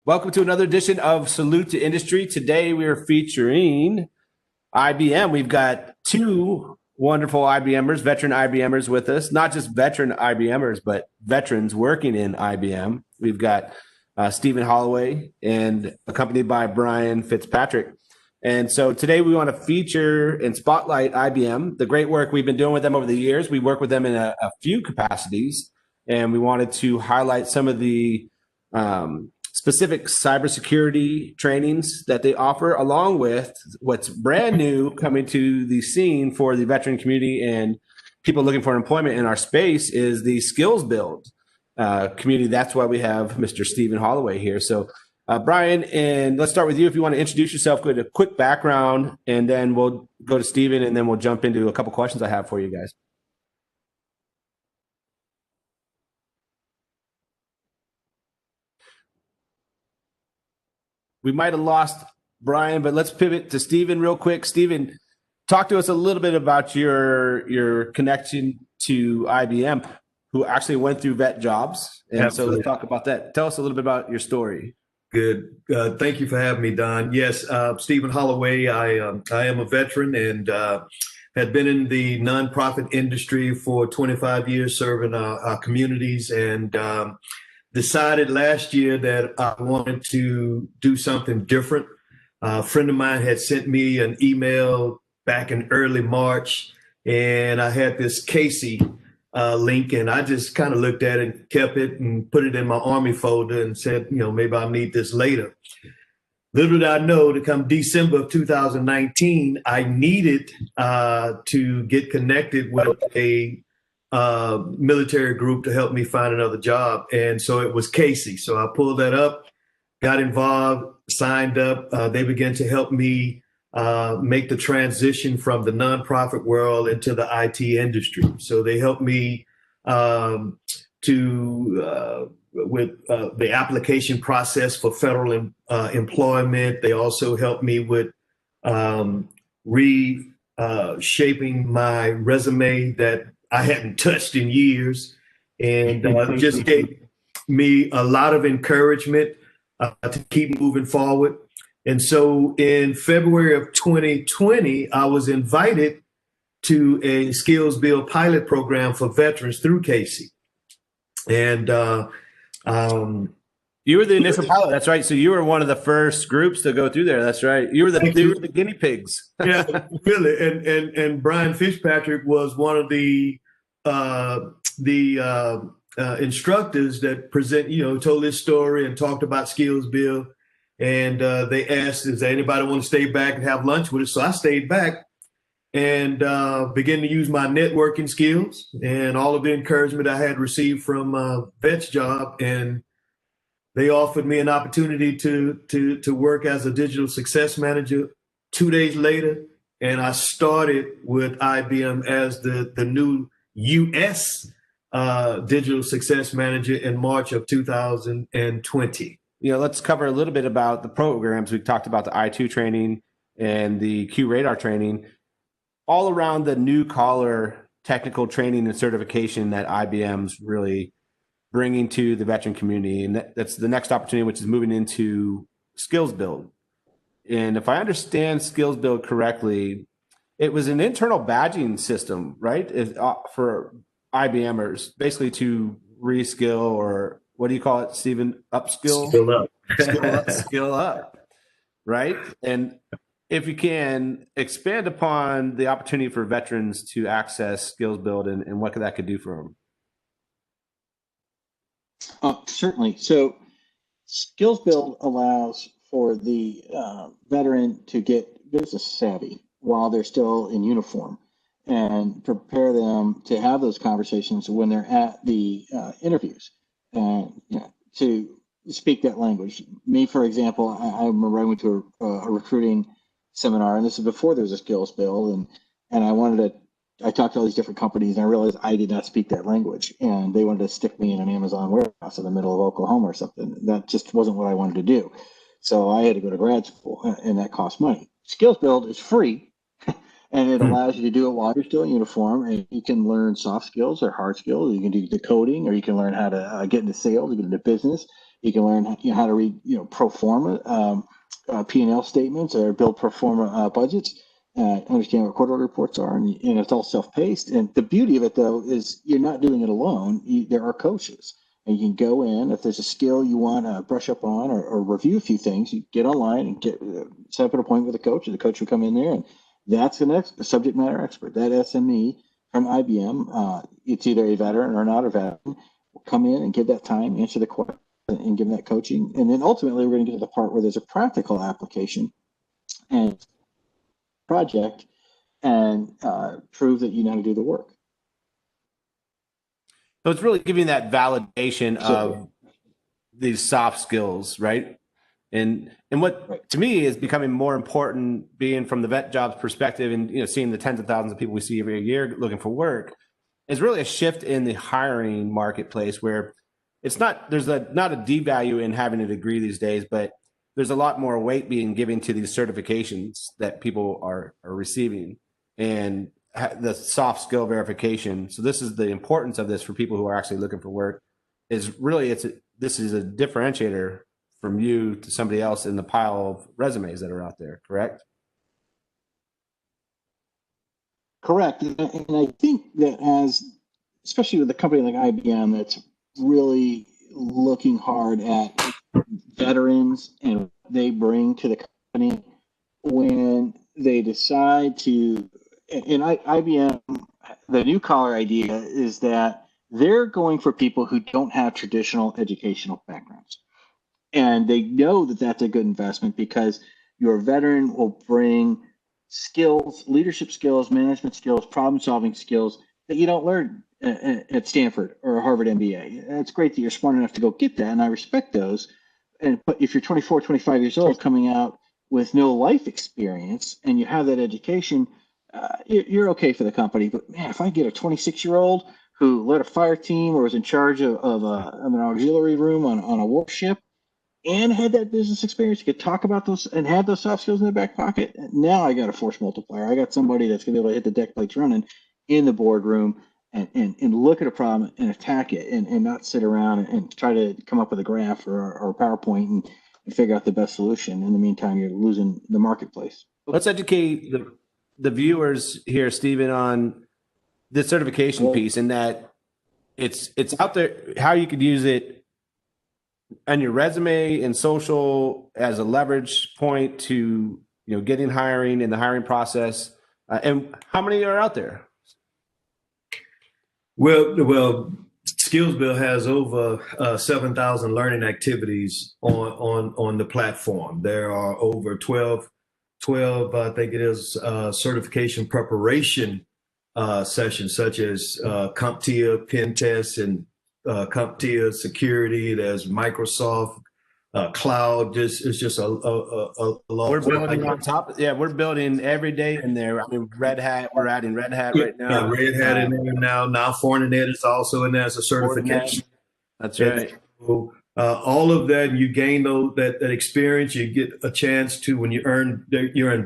Welcome to another edition of Salute to Industry. Today we are featuring IBM. We've got two wonderful IBMers, veteran IBMers with us, not just veteran IBMers, but veterans working in IBM. We've got Stephen Holloway and accompanied by Brian Fitzpatrick. And so today we want to feature and spotlight IBM, the great work we've been doing with them over the years. We work with them in a few capacities, and we wanted to highlight some of the specific cybersecurity trainings that they offer, along with what's brand new coming to the scene for the veteran community and people looking for employment in our space is the skills build community. That's why we have Mr. Stephen Holloway here. So Brian, and let's start with you. If you want to introduce yourself, go to a quick background, and then we'll go to Stephen, and then we'll jump into a couple questions I have for you guys. We might have lost Brian, but let's pivot to Stephen real quick. Stephen, talk to us a little bit about your connection to IBM, who actually went through vet jobs. And Absolutely. So let's talk about that. Tell us a little bit about your story. Good. Thank you for having me, Don. Yes, Stephen Holloway. I am a veteran and had been in the nonprofit industry for 25 years, serving our communities, and decided last year that I wanted to do something different. A friend of mine had sent me an email back in early March, and I had this Casey link, and I just kind of looked at it and kept it and put it in my Army folder and said, maybe I'll need this later. Little did I know, to come December of 2019, I needed to get connected with a military group to help me find another job. And so it was Casey. So I pulled that up, got involved, signed up. They began to help me make the transition from the nonprofit world into the IT industry. So they helped me with the application process for federal employment. They also helped me with reshaping my resume that I hadn't touched in years, and just gave me a lot of encouragement to keep moving forward. And so in February of 2020, I was invited to a Skills Build pilot program for veterans through Casey. And you were the initial pilot. That's right. So you were one of the first groups to go through there. That's right. You were the guinea pigs. Yeah, really. And Brian Fitzpatrick was one of the instructors that told this story and talked about Skills Build. And they asked, does anybody want to stay back and have lunch with us? So I stayed back and began to use my networking skills and all of the encouragement I had received from Vet's job. And they offered me an opportunity to work as a digital success manager 2 days later. And I started with IBM as the new U.S. Digital Success Manager in March of 2020. Let's cover a little bit about the programs. We talked about the I2 training and the Q Radar training, all around the new collar technical training and certification that IBM's really bringing to the veteran community. And that's the next opportunity, which is moving into Skills Build. And if I understand Skills Build correctly, it was an internal badging system, right? For IBMers, basically to reskill, or what do you call it, Stephen? Upskill? Skill up, right? And if you can expand upon the opportunity for veterans to access Skills Build and what that could do for them. Certainly. So Skills Build allows for the veteran to get business savvy while they're still in uniform and prepare them to have those conversations when they're at the interviews and to speak that language. Me, for example, I went to a recruiting seminar, and this is before there was a Skills Build, and I talked to all these different companies, and I realized I did not speak that language, and they wanted to stick me in an Amazon warehouse in the middle of Oklahoma or something. That just wasn't what I wanted to do. So I had to go to grad school, and that cost money. Skills Build is free, and it allows you to do it while you're still in uniform, and you can learn soft skills or hard skills. You can do the coding, or you can learn how to get into sales, get into business, You can learn how to read pro forma P&L statements or build pro forma budgets. Understand what quarterly reports are, and it's all self-paced. And the beauty of it, though, is you're not doing it alone. There are coaches, and you can go in if there's a skill you want to brush up on or review a few things. You get online and set up an appointment with a coach, and the coach will come in there, and that's the subject matter expert. That SME from IBM, it's either a veteran or not a veteran, will come in and give that time, answer the question, and give them that coaching. And then ultimately, we're going to get to the part where there's a practical application and project and prove that you know how to do the work. So it's really giving that validation of these soft skills, right? And what to me is becoming more important, being from the vet jobs perspective, and seeing the tens of thousands of people we see every year looking for work, is really a shift in the hiring marketplace where there's not a devalue in having a degree these days, but there's a lot more weight being given to these certifications that people are receiving and the soft skill verification. So this is the importance of this for people who are actually looking for work. Is really this is a differentiator from you to somebody else in the pile of resumes that are out there. Correct? Correct. And I think that especially with a company like IBM that's really looking hard at veterans and what they bring to the company, when they decide to, and IBM, the new collar idea is that they're going for people who don't have traditional educational backgrounds. And they know that that's a good investment because your veteran will bring skills, leadership skills, management skills, problem solving skills that you don't learn at Stanford or Harvard MBA. It's great that you're smart enough to go get that, and I respect those. But if you're 24, 25 years old coming out with no life experience and you have that education, you're okay for the company. But man, if I get a 26-year-old who led a fire team or was in charge of an auxiliary room on a warship and had that business experience, could talk about those and had those soft skills in their back pocket, now I got a force multiplier. I got somebody that's going to be able to hit the deck plates running in the boardroom and look at a problem and attack it and not sit around and try to come up with a graph or a PowerPoint and figure out the best solution. In the meantime, you're losing the marketplace. Let's educate the viewers here, Stephen, on the certification piece, and that it's out there, how you could use it on your resume and social as a leverage point to getting hiring in the hiring process. And how many are out there? Well, SkillsBuild has over 7,000 learning activities on the platform. There are over 12, I think it is, certification preparation sessions, such as CompTIA, pen tests, and CompTIA security. There's Microsoft cloud. It's just a lot. We're building on top. Yeah, we're building every day in there. I mean, Red Hat. We're adding Red Hat right now. Yeah, Red Hat in there now. Now Fortinet is also in there as a certification. That's right. So, all of that, you gain that experience. You get a chance to, when you earn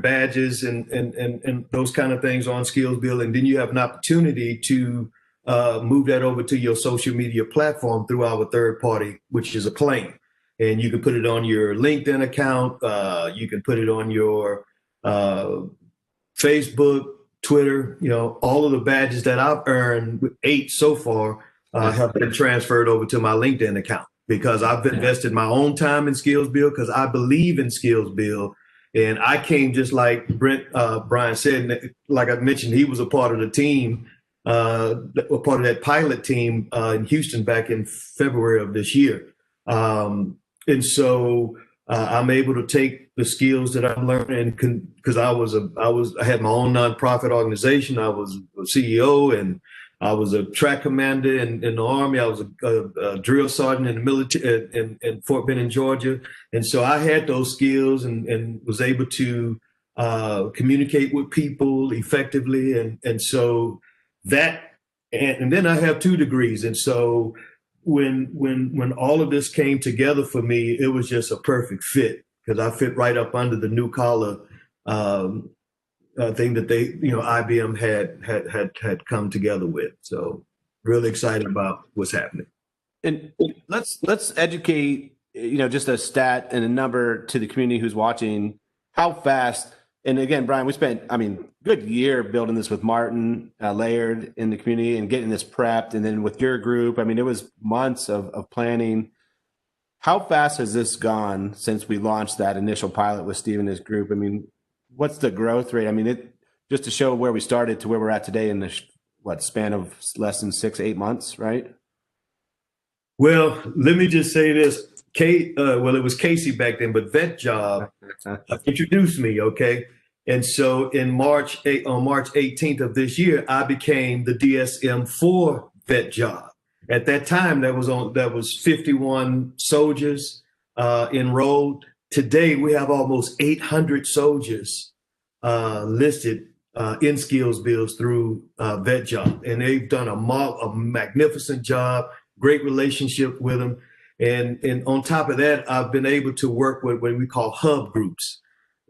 badges and those kind of things on SkillsBuild, and then you have an opportunity to move that over to your social media platform through our third party, which is Acclaim. And you can put it on your LinkedIn account. You can put it on your Facebook, Twitter. All of the badges that I've earned, 8 so far, have been transferred over to my LinkedIn account because I've invested my own time in SkillsBuild because I believe in SkillsBuild. And I came just like Brian said, like I mentioned, he was a part of the team, a part of that pilot team in Houston back in February of this year. And so I'm able to take the skills that I'm learning because I had my own nonprofit organization. I was a CEO and I was a track commander in the Army. I was a drill sergeant in the military in Fort Benning, Georgia. And so I had those skills and was able to communicate with people effectively. And so that, and then I have 2 degrees. And so when all of this came together for me, it was just a perfect fit because I fit right up under the new collar thing that IBM had come together with. So really excited about what's happening. And let's educate just a stat and a number to the community who's watching, how fast, and again, Brian, we spent, good year building this with Martin Laird in the community and getting this prepped. And then with your group, it was months of planning. How fast has this gone since we launched that initial pilot with Steve and his group? What's the growth rate? Just to show where we started to where we're at today in the span of less than 6-8 months, right? Well, let me just say this. It was Casey back then, but Vet Job introduced me, okay? And so on March 18th of this year, I became the DSM for Vet Job. At that time, that was 51 soldiers enrolled. Today, we have almost 800 soldiers listed in skills builds through Vet Job, and they've done a magnificent job. Great relationship with them, and on top of that, I've been able to work with what we call hub groups.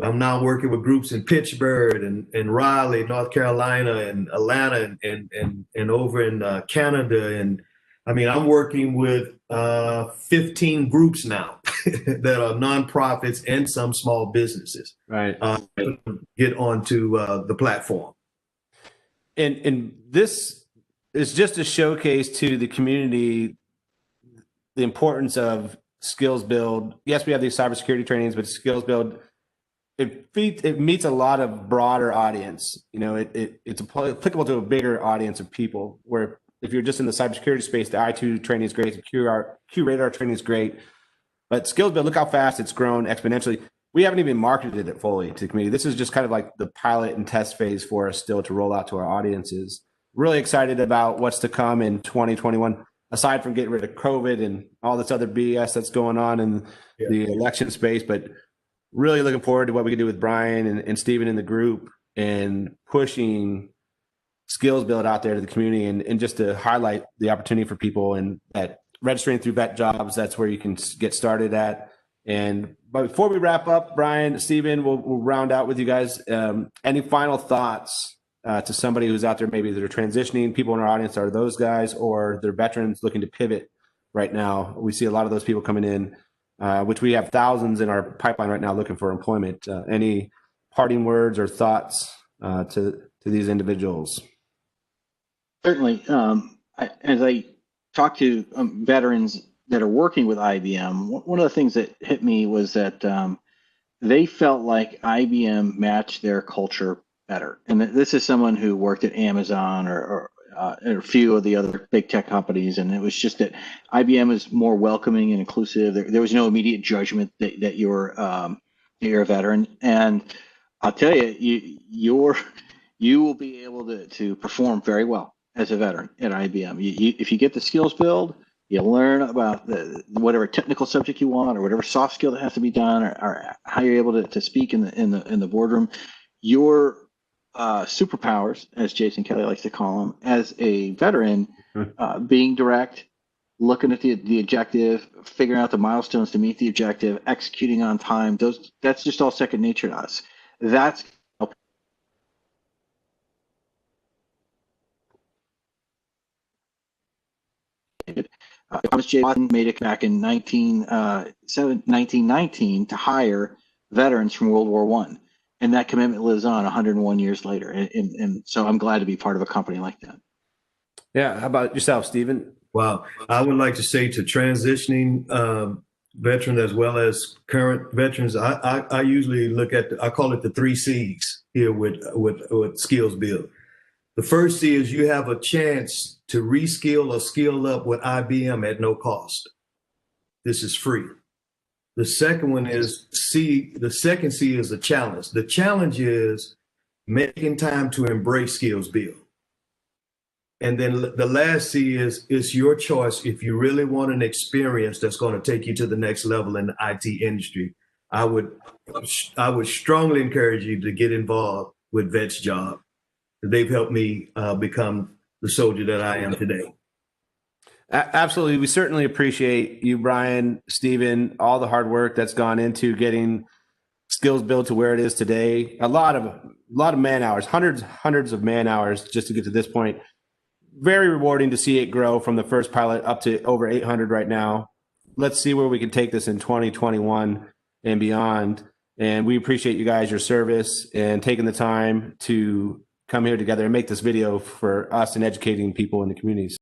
I'm now working with groups in Pittsburgh and Raleigh, North Carolina, and Atlanta, and over in Canada, and I'm working with 15 groups now that are nonprofits and some small businesses. Right. Get onto the platform. And this is just a showcase to the community the importance of Skills Build. Yes, we have these cybersecurity trainings, but Skills Build, it meets a lot of broader audience. It's applicable to a bigger audience of people, where if you're just in the cybersecurity space, the I2 training is great, the QRadar training is great, but Skills Build, look how fast it's grown exponentially. We haven't even marketed it fully to the community. This is just kind of like the pilot and test phase for us still to roll out to our audiences. Really excited about what's to come in 2021, aside from getting rid of COVID and all this other BS that's going on in the election space, but really looking forward to what we can do with Brian and Stephen in the group and pushing Skills Build out there to the community, and just to highlight the opportunity for people, and that registering through Vet Jobs, that's where you can get started at. But before we wrap up, Brian, Stephen, we'll round out with you guys. Any final thoughts to somebody who's out there, maybe that are transitioning? People in our audience are those guys, or they're veterans looking to pivot right now. We see a lot of those people coming in, which we have thousands in our pipeline right now looking for employment. Any parting words or thoughts to these individuals? Certainly. As I talk to veterans that are working with IBM, one of the things that hit me was that they felt like IBM matched their culture better. And this is someone who worked at Amazon or a few of the other big tech companies, and it was just that IBM is more welcoming and inclusive. There was no immediate judgment that you're a veteran. And I'll tell you, you will be able to perform very well as a veteran at IBM. If you get the Skills Build, you learn about whatever technical subject you want, or whatever soft skill that has to be done, or how you're able to speak in the boardroom. Your superpowers, as Jason Kelly likes to call them, as a veteran, being direct, looking at the objective, figuring out the milestones to meet the objective, executing on time. That's just all second nature to us. That's Thomas J. Watson made it back in 1919 to hire veterans from World War I. And that commitment lives on 101 years later. And so I'm glad to be part of a company like that. Yeah. How about yourself, Stephen? Wow. I would like to say to transitioning veterans as well as current veterans, I usually look at, I call it the 3 C's here with Skills Build. The first C is you have a chance to reskill or skill up with IBM at no cost. This is free. The second one is C. The second C is a challenge. The challenge is making time to embrace Skills Build. And then the last C is it's your choice. If you really want an experience that's going to take you to the next level in the IT industry, I would strongly encourage you to get involved with Vet's Job. They've helped me become the soldier that I am today. Absolutely. We certainly appreciate you, Brian, Stephen, all the hard work that's gone into getting Skills Build to where it is today. A lot of man hours, hundreds of man hours just to get to this point. Very rewarding to see it grow from the first pilot up to over 800 right now. let's see where we can take this in 2021 and beyond. And we appreciate you guys, your service, and taking the time to come here together and make this video for us and educating people in the communities.